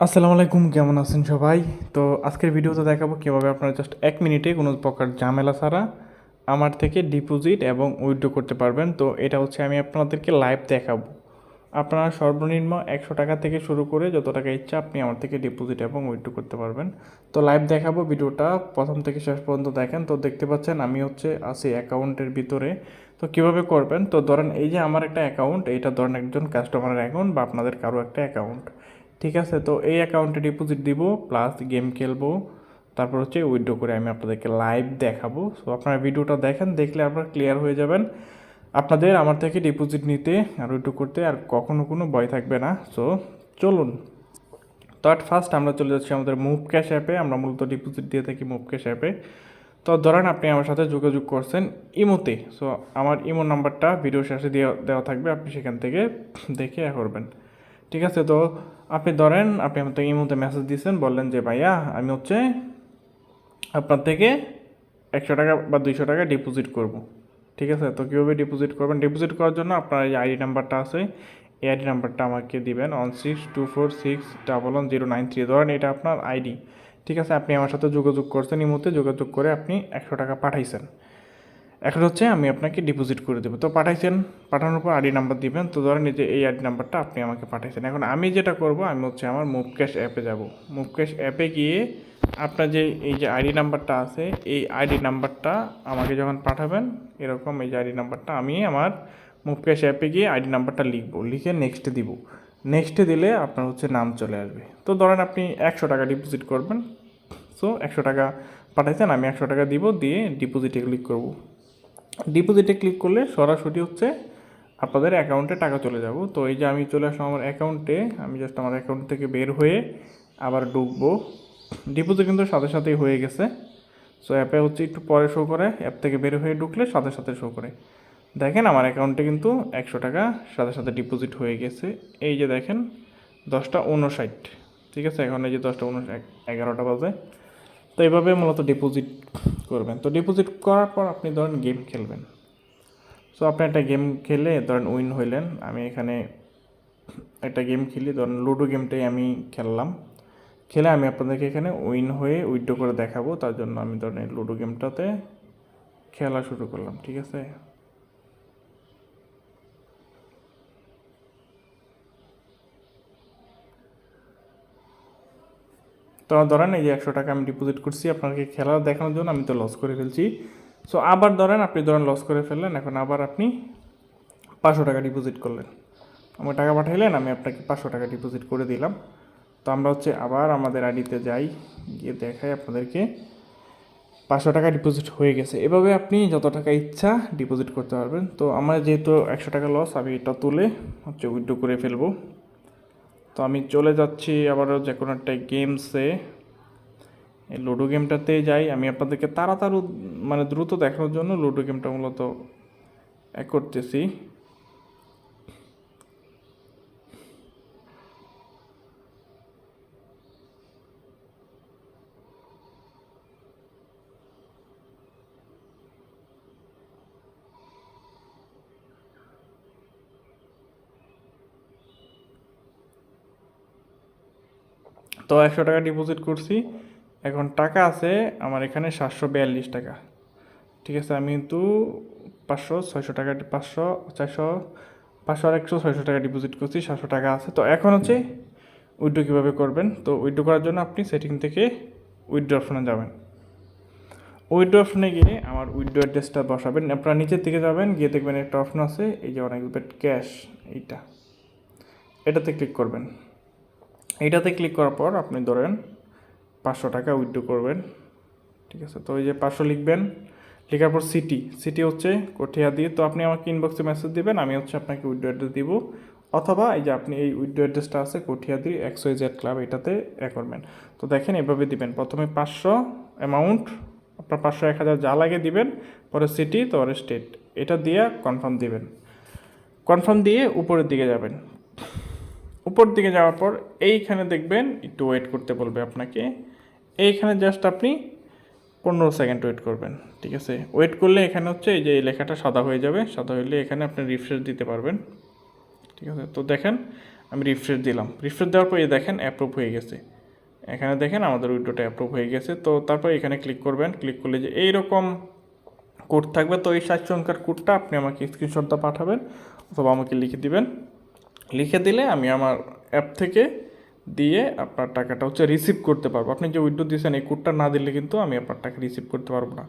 আসসালামু আলাইকুম, কেমন আছেন সবাই? তো আজকের ভিডিওতে দেখাবো কীভাবে আপনারা জাস্ট 1 মিনিটে কোনো প্রকার ঝামেলা ছাড়া আমার থেকে ডিপোজিট এবং উইথড্র করতে পারবেন। তো এটা হচ্ছে আমি আপনাদেরকে লাইভ দেখাবো। আপনারা সর্বনিম্ন 100 টাকা থেকে শুরু করে যত টাকা ইচ্ছা আপনি আমার থেকে ডিপোজিট এবং উইথড্র করতে পারবেন। তো লাইভ দেখাবো, ভিডিওটা প্রথম থেকে শেষ পর্যন্ত দেখেন। তো দেখতে পাচ্ছেন আমি আছি অ্যাকাউন্টের ভিতরে। তো কিভাবে করবেন, তো ধরেন এই যে আমার একটা অ্যাকাউন্ট, এইটা ধরেন একজন কাস্টমারের অ্যাকাউন্ট বা আপনাদের কারো একটা অ্যাকাউন্ট, ঠিক আছে? তো এই অ্যাকাউন্টে ডিপোজিট দিব, প্লাস গেম খেলবো, তারপর হচ্ছে উইথড্র করে আমি আপনাদেরকে লাইভ দেখাবো। সো আপনারা ভিডিওটা দেখেন, দেখলে আপনারা ক্লিয়ার হয়ে যাবেন। আপনাদের আমার থেকে ডিপোজিট নিতে আর উইথড্র করতে আর কখনো কোনো ভয় থাকবে না। সো চলুন। তো অ্যাট ফার্স্ট আমরা চলে যাচ্ছি আমাদের মুভ ক্যাশ অ্যাপে। আমরা মূলত ডিপোজিট দিয়ে থাকি মুভ ক্যাশ অ্যাপে। তো ধরেন আপনি আমার সাথে যোগাযোগ করছেন ইমোতে। সো আমার ইমো নাম্বারটা ভিডিও শেষে দেওয়া থাকবে, আপনি সেখান থেকে দেখে করবেন, ঠিক আছে? তো আপনি ধরেন আপনি আমাকে ইমোতে মেসেজ দিয়েছেন, বললেন যে ভাইয়া আমি আপনার থেকে 100 টাকা বা 200 টাকা ডিপোজিট করব, ঠিক আছে? তো কীভাবে ডিপোজিট করবেন? ডিপোজিট করার জন্য আপনার এই আইডি নাম্বারটা আছে, এই আইডি নাম্বারটা আমাকে দিবেন 1624611093। ধরেন এটা আপনার আইডি, ঠিক আছে? আপনি আমার সাথে যোগাযোগ করছেন ইমোতে, যোগাযোগ করে আপনি 100 টাকা পাঠাইছেন। এখন হচ্ছে আমি আপনাকে ডিপোজিট করে দেবো। তো পাঠাইছেন, পাঠানোর পর আইডি নাম্বার দিবেন। তো ধরেন এই যে এই আইডি নাম্বারটা আপনি আমাকে পাঠাইছেন। এখন আমি যেটা করব, আমি আমার মুভ ক্যাশ অ্যাপে যাব। মুভ ক্যাশ অ্যাপে গিয়ে আপনার যে এই যে আইডি নাম্বারটা আছে, এই আইডি নাম্বারটা আমাকে যখন পাঠাবেন, এরকম এই যে আইডি নাম্বারটা আমি আমার মুভ ক্যাশ অ্যাপে গিয়ে আইডি নাম্বারটা লিখবো, লিখে নেক্সটে দিব। নেক্সটে দিলে আপনার নাম চলে আসবে। তো ধরেন আপনি 100 টাকা ডিপোজিট করবেন। সো 100 টাকা পাঠাইছেন, আমি 100 টাকা দিব, দিয়ে ডিপোজিটে ক্লিক করব। ডিপোজিটে ক্লিক করলে সরাসরি আপনাদের অ্যাকাউন্টে টাকা চলে যাব। তো এই যে আমি চলে আসলাম আমার অ্যাকাউন্টে, আমি জাস্ট আমার অ্যাকাউন্ট থেকে বের হয়ে আবার ঢুকবো। ডিপোজিট কিন্তু সাথে সাথেই হয়ে গেছে। সো অ্যাপে একটু পরে শো করে, অ্যাপ থেকে বের হয়ে ঢুকলে সাথে সাথে শো করে। দেখেন আমার অ্যাকাউন্টে কিন্তু 100 টাকা সাথে সাথে ডিপোজিট হয়ে গেছে। এই যে দেখেন 10টা 59, ঠিক আছে? এখন এই যে 10টা 11টা বাজে। তো এইভাবে মূলত ডিপোজিট করবেন। তো ডিপোজিট করার পর আপনি ধরেন গেম খেলবেন। সো আপনি একটা গেম খেলে ধরেন উইন হইলেন। আমি এখানে একটা গেম খেলি, ধরেন লুডো গেমটাই আমি খেললাম। খেলে আমি আপনাদেরকে এখানে উইন হয়ে উইথড্র করে দেখাবো। তার জন্য আমি ধরেন লুডো গেমটাতে খেলা শুরু করলাম, ঠিক আছে? তো ধরেন এই যে 100 টাকা আমি ডিপোজিট করছি আপনাকে খেলা দেখানোর জন্য, আমি তো লস করে ফেলছি। সো আবার আপনি লস করে ফেললেন, এখন আবার আপনি 500 টাকা ডিপোজিট করলেন, আমার টাকা পাঠাইলেন, আমি আপনাকে 500 টাকা ডিপোজিট করে দিলাম। তো আমরা আবার আমাদের আইডিতে যাই, গিয়ে দেখাই আপনাদেরকে 500 টাকা ডিপোজিট হয়ে গেছে। এভাবে আপনি যত টাকা ইচ্ছা ডিপোজিট করতে পারবেন। তো আমার যেহেতু 100 টাকা লস, আমি এটা তুলে উইথড্র করে ফেলবো। তো আমি চলে যাচ্ছি আবারও যে কোনো একটা গেমসে, এই লুডো গেমটাতে যাই। আমি আপনাদেরকে তাড়াতাড়ি দ্রুত দেখানোর জন্য লুডো গেমটা মূলত করতেছি। তো 100 টাকা ডিপোজিট করছি, এখন টাকা আছে আমার এখানে 742 টাকা, ঠিক আছে? আমি কিন্তু 500 600 টাকা 500 400 500 আর 100 600 টাকা ডিপোজিট করছি, 700 টাকা আছে। তো এখন উইথড্র কীভাবে করবেন? তো উইথড্র করার জন্য আপনি সেটিং থেকে উইথড্র অপশনে যাবেন। উইথড্র অপশনে গিয়ে আমার উইথড্র অ্যাড্রেসটা বসাবেন। আপনারা নিচের দিকে যাবেন, গিয়ে দেখবেন একটা অপশন আছে, এই যে অনেক ক্যাশ, এটাতে ক্লিক করবেন। এইটাতে ক্লিক করার পর আপনি ধরেন 500 টাকা উইথড্র করবেন, ঠিক আছে? তো এই যে 500 লিখবেন, লেখার পর সিটি কঠিয়া দিয়ে। তো আপনি আমাকে ইনবক্সে মেসেজ দিবেন, আমি আপনাকে উইথড্র অ্যাড্রেস দিব। অথবা এই যে আপনি এই উইথড্র অ্যাড্রেসটা আছে কঠিয়াদি XYZ ক্লাব, এটাতে করবেন। তো দেখেন এভাবে দিবেন, প্রথমে 500 অ্যামাউন্ট, আপনার 500 1000 যা লাগে দিবেন, পরে সিটি, তারপরে স্টেট, এটা দিয়ে কনফার্ম দিবেন। কনফার্ম দিয়ে উপরের দিকে যাবেন। উপর দিকে যাওয়ার পর এইখানে দেখবেন একটু ওয়েট করতে বলবে আপনাকে। এইখানে জাস্ট আপনি 15 সেকেন্ড ওয়েট করবেন, ঠিক আছে? ওয়েট করলে এখানে এই যে এই লেখাটা সাদা হয়ে যাবে। সাদা হলে এখানে আপনি রিফ্রেশ দিতে পারবেন, ঠিক আছে? তো দেখেন আমি রিফ্রেশ দিলাম, রিফ্রেশ দেওয়ার পর এই দেখেন অ্যাপ্রুভ হয়ে গেছে। এখানে দেখেন আমাদের উইড্রোটা অ্যাপ্রুভ হয়ে গেছে। তো তারপর এখানে ক্লিক করবেন, ক্লিক করলে যে এইরকম কোড থাকবে। তো এই 7 সংখ্যার কোডটা আপনি আমাকে স্ক্রিনশটটা পাঠাবেন অথবা আমাকে লিখে দিবেন। লিখে দিলে আমি আমার অ্যাপ থেকে দিয়ে আপনার টাকাটা হচ্ছে রিসিভ করতে পারবো। আপনি যে উইড্রো দিয়েছেন এই কোডটা না দিলে কিন্তু আমি আপনার টাকা রিসিভ করতে পারবো না।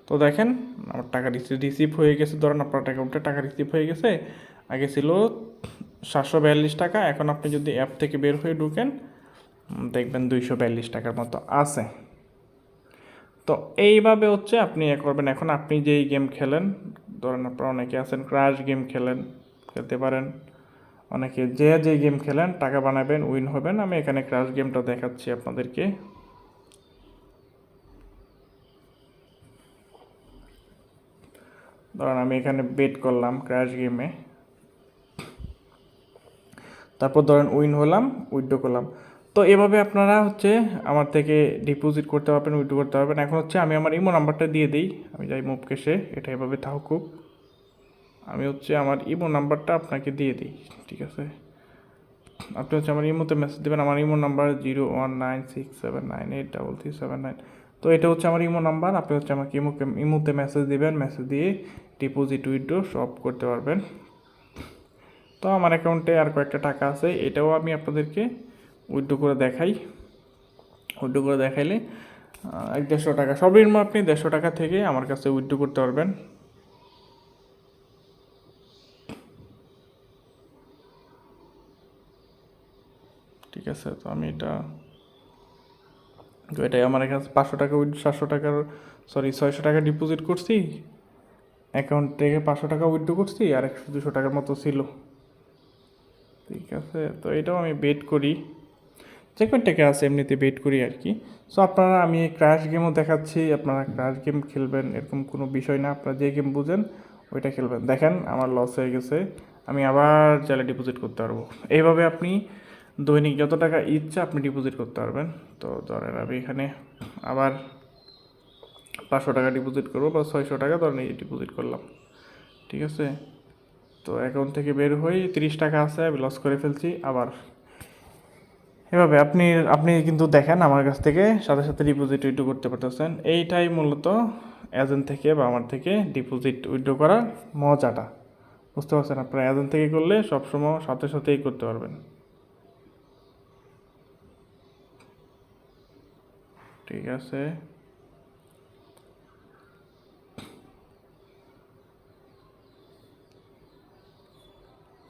তো দেখেন আমার টাকা রিসিভ হয়ে গেছে। ধরেন আপনার অ্যাকাউন্টে টাকা রিসিভ হয়ে গেছে। আগে ছিল 742 টাকা, এখন আপনি যদি অ্যাপ থেকে বের হয়ে ঢুকেন দেখবেন 242 টাকার মতো আছে। তো এইভাবে হচ্ছে আপনি করবেন। এখন আপনি যেই গেম খেলেন, ধরেন আপনারা অনেকে আছেন ক্র্যাশ গেম খেলতে পারেন, অনেকে যে গেম খেলেন টাকা বানাবেন, উইন হবেন। আমি এখানে ক্র্যাশ গেমটা দেখাচ্ছি আপনাদেরকে। ধরেন আমি এখানে বেট করলাম ক্র্যাশ গেমে, তারপর ধরেন উইন হলাম, উইথড্র করলাম। তো এভাবে আপনারা হচ্ছে আমার থেকে ডিপোজিট করতে পারবেন, উইথড্র করতে পারবেন। এখন হচ্ছে আমি আমার ইমো নাম্বারটা দিয়ে দিই। আমি যাই মুভ কেসে, এটা এভাবে থাকুক। আমি হচ্ছে আমার ইমো নাম্বারটা আপনাকে দিয়ে দিই, ঠিক আছে? আপনি হচ্ছে আমার ইমোতে মেসেজ দেবেন। আমার ইমো নাম্বার 0196798339। তো এটা হচ্ছে আমার ইমো নাম্বার। আপনি হচ্ছে আমাকে ইমোতে মেসেজ দিবেন, মেসেজ দিয়ে ডিপোজিট উইথড্র সব করতে পারবেন। তো আমার অ্যাকাউন্টে আর কয়েকটা টাকা আছে, এটাও আমি আপনাদেরকে উইথড্র করে দেখাই। উইথড্র করে দেখাইলে 150 টাকা, সর্বনিম্ন আপনি 150 টাকা থেকে আমার কাছে উইথড্র করতে পারবেন। ঠিক আছে, তো আমি এটাই আমার কাছে 500 টাকা 700 টাকার 600 টাকা ডিপোজিট করছি, অ্যাকাউন্ট থেকে 500 টাকা উইথড্র করছি, আর 100-200 টাকার মতো ছিল। ঠিক আছে, তো এটাও আমি বেট করি, যে টাকা আছে এমনিতে বেট করি আর কি। সো আপনারা, আমি ক্র্যাশ গেমও দেখাচ্ছি, আপনারা ক্র্যাশ গেম খেলবেন এরকম কোনো বিষয় না। আপনারা যে গেম বুঝেন ওইটা খেলবেন। দেখেন আমার লস হয়ে গেছে, আমি আবার চাইলে ডিপোজিট করতে পারবো। এইভাবে আপনি দৈনিক যত টাকা ইচ্ছা আপনি ডিপোজিট করতে পারবেন। তো ধরেন আমি এখানে আবার 500 টাকা ডিপোজিট করবো বা 600 টাকা ধরেন এই ডিপোজিট করলাম, ঠিক আছে? তো অ্যাকাউন্ট থেকে বের হয়ে 30 টাকা আছে, আমি লস করে ফেলছি। আবার এভাবে আপনি কিন্তু দেখেন আমার কাছ থেকে সাথে সাথে ডিপোজিট উইথড্র করতে পারতেছেন। এইটাই মূলত এজেন্ট থেকে বা আমার থেকে ডিপোজিট উইথড্র করার মজাটা, বুঝতে পারছেন? আপনারা এজেন্ট থেকে করলে সবসময় সাথে সাথেই করতে পারবেন। ঠিক আছে,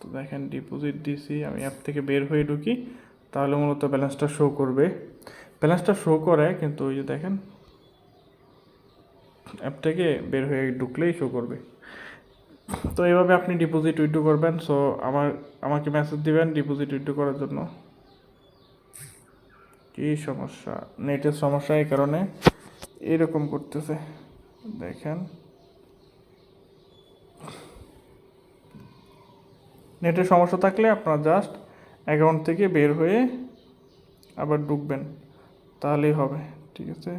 তো দেখেন ডিপোজিট দিছি, আমি অ্যাপ থেকে বের হয়ে ঢুকি, তাহলে মূলত ব্যালেন্সটা শো করবে। ব্যালেন্সটা শো করে, কিন্তু ওই যে দেখেন অ্যাপ থেকে বের হয়ে ঢুকলেই শো করবে। তো এইভাবে আপনি ডিপোজিট উইথড্র করবেন। সো আমাকে মেসেজ দিবেন ডিপোজিট উইথড্র করার জন্য। কী সমস্যা, নেটের সমস্যা, এই কারণে এরকম করতেছে। দেখেন নেটের সমস্যা থাকলে আপনারা জাস্ট অ্যাকাউন্ট থেকে বের হয়ে আবার ঢুকবেন, তাহলেই হবে, ঠিক আছে?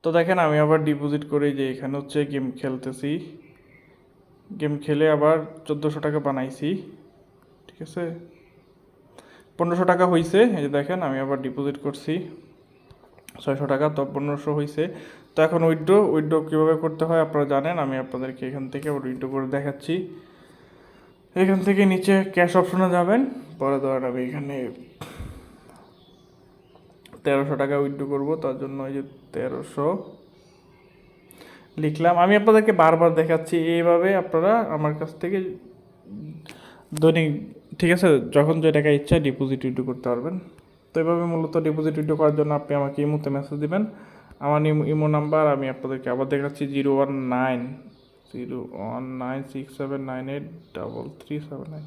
তো দেখেন আমি আবার ডিপোজিট করি, যে এখানে হচ্ছে গেম খেলতেছি, গেম খেলে আবার 1400 টাকা বানাইছি, ঠিক আছে? 1500 টাকা হয়েছে, এই যে দেখেন আমি আবার ডিপোজিট করছি 600 টাকা, তো 1500 হয়েছে। তো এখন উইথড্র কীভাবে করতে হয় আপনারা জানেন, আমি আপনাদেরকে এখান থেকে আবার উইথড্র করে দেখাচ্ছি। এখান থেকে নিচে ক্যাশ অপশনে যাবেন, পরে ধরেন আমি এখানে 1300 টাকা উইথড্র করবো, তার জন্য এই যে 1300 লিখলাম। আমি আপনাদেরকে বারবার দেখাচ্ছি, এইভাবে আপনারা আমার কাছ থেকে দৈনিক, ঠিক আছে, যখন যে টাকা ইচ্ছা ডিপোজিট উইথড্র করতে পারবেন। তো এইভাবে মূলত ডিপোজিট উইথড্র করার জন্য আপনি আমাকে ইমোতে মেসেজ দেবেন। আমার ইমো নাম্বার আমি আপনাদেরকে আবার দেখাচ্ছি 01967983379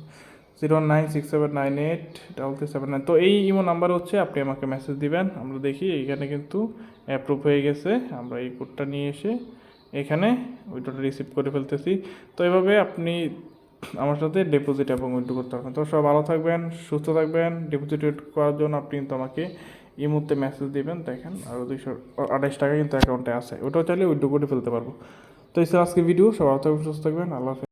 01967983379। তো এই ইমো নাম্বার হচ্ছে আপনি আমাকে মেসেজ দিবেন। আমরা দেখি এখানে কিন্তু অ্যাপ্রুভ হয়ে গেছে, আমরা এই কোডটা নিয়ে এসে এখানে উইথড্রটা রিসিভ করে ফেলতেছি। তো এভাবে আপনি আমার সাথে ডিপোজিট এবং উইথড্র করতে পারবেন। তো সব ভালো থাকবেন, সুস্থ থাকবেন। ডিপোজিট করার জন্য আপনি কিন্তু আমাকে এই মুহূর্তে মেসেজ দিবেন। দেখেন আরও 228 টাকা কিন্তু অ্যাকাউন্টে আছে, ওটাও চাইলে উইথড্র করে ফেলতে পারবো। তো এই আজকে ভিডিও, সব ভালো থাকবেন, সুস্থ থাকবেন, আল্লাহ হাফেজ।